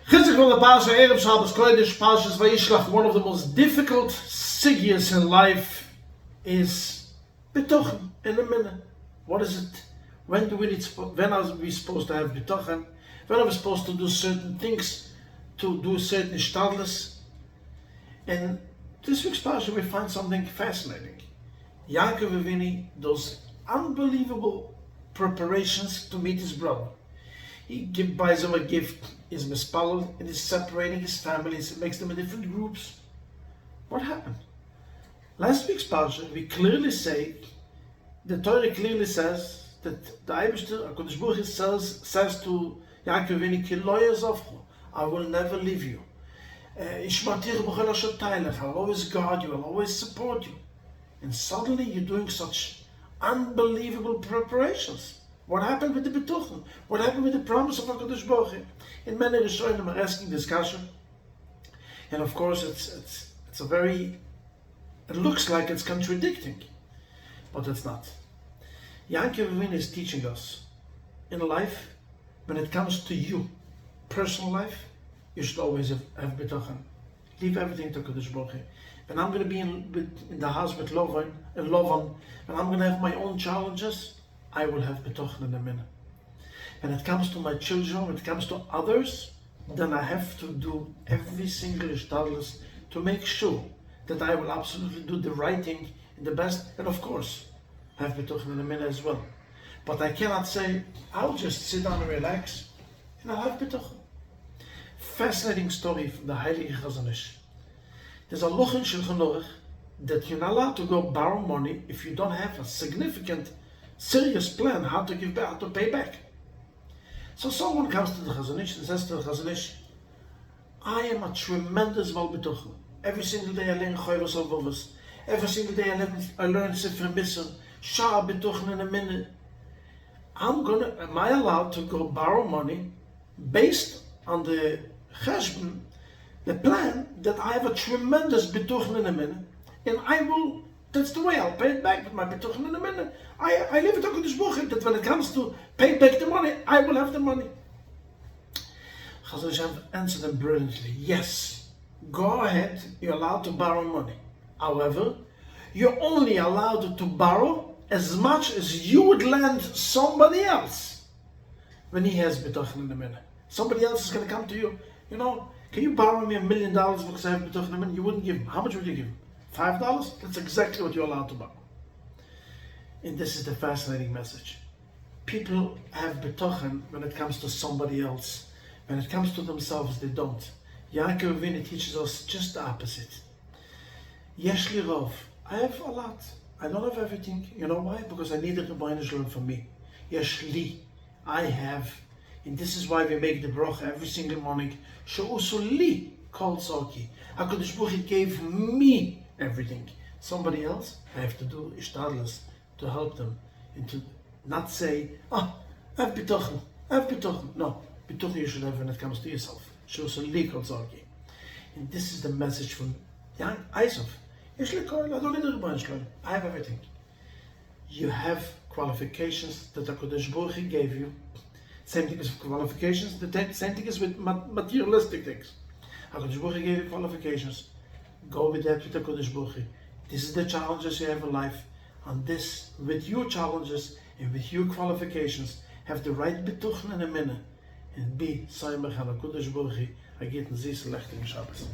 Chizuk from the Parsha, Erev Shabbos Kodesh, Parshas Vayishlach. One of the most difficult sigyas in life is BITACHON in a minute. What is it? When are we supposed to have BITACHON? When are we supposed to do certain things, to do certain HISHTADLUT? In this week's Parsha we find something fascinating. Yaakov Avinu does unbelievable preparations to meet his brother. He buys him a gift, he's mispallel, and he's separating his families, he makes them in different groups. What happened? Last week's Parsha, we clearly say, the Torah clearly says that the Eibishter, HaKadosh Baruch Hu says to Yaakov Avinu, Ki lo yazavchu, I will never leave you. Ishmatich b'chol asher tailech, I'll always guard you, I'll always support you. And suddenly you're doing such unbelievable preparations. What happened with the BITACHON? What happened with the promise of HaKadosh Baruch Hu? And many Rishonim are asking this question. And of course it's a very, it looks like it's contradicting, but it's not. Yaakov Avinu is teaching us, in life, when it comes to you, personal life, you should always have BITACHON. Leave everything to HaKadosh Baruch Hu. When I'm going to be in the house with Lovan, when I'm going to have my own challenges, I will have BITACHON in a minute. When it comes to my children, when it comes to others, then I have to do every single HISHTADLUT to make sure that I will absolutely do the right thing and the best, and of course, have BITACHON in a minute as well. But I cannot say, I'll just sit down and relax, and I'll have BITACHON. Fascinating story from the Heilige Chazon. There's a loch in Shulchan Aruch that you're not allowed to go borrow money if you don't have a significant, serious plan how to give back, how to pay back. So someone comes to the Chazon and says to the Chazon, I am a tremendous Baal BITACHON. Every single day I learn Chayvos Avovos. Every single day I learn Sefer Misr. Shah BITACHON in a minute. Am I allowed to go borrow money based on the cheshbon, the plan that I have a tremendous BITACHON in a minute, and that's the way I'll pay it back with my BITACHON in a minute. I live it HaKadosh Baruch Hu that when it comes to pay back the money, I will have the money. Chazon answered them brilliantly. Yes, go ahead, you're allowed to borrow money. However, you're only allowed to borrow as much as you would lend somebody else when he has BITACHON in a minute. Somebody else is going to come to you, can you borrow me $1 million because I have BITACHON in a minute? You wouldn't give him. How much would you give him? $5? That's exactly what you're allowed to borrow. And this is the fascinating message. People have BITACHON when it comes to somebody else. When it comes to themselves, they don't. Yaakov Avinu teaches us just the opposite. Yesh li rov. I have a lot. I don't have everything. You know why? Because I need the Rebbeinu Shalom for me. Yesh li. I have. And this is why we make the bracha every single morning. She'usu li kol tzorki. HaKadosh Baruch Hu gave me everything. Somebody else, I have to do HISHTADLUT to help them, and to not say, I have BITACHON, I have BITACHON. No, BITACHON you should have when it comes to yourself. She'usu li kol tzorki. And this is the message from Isaac. I don't need a bunch. I have everything. You have qualifications that HaKadosh Baruch Hu gave you. Same thing as qualifications, the same thing is with materialistic things. HaKadosh Baruch Hu gave you qualifications. Go with that with HaKadosh Baruch Hu. This is the challenges you have in life. And this, with your challenges and with your qualifications, have the right BITACHON in a minute. And be Saimach HaKadosh Baruch Hu. I get in Zis Lechting Shabbos.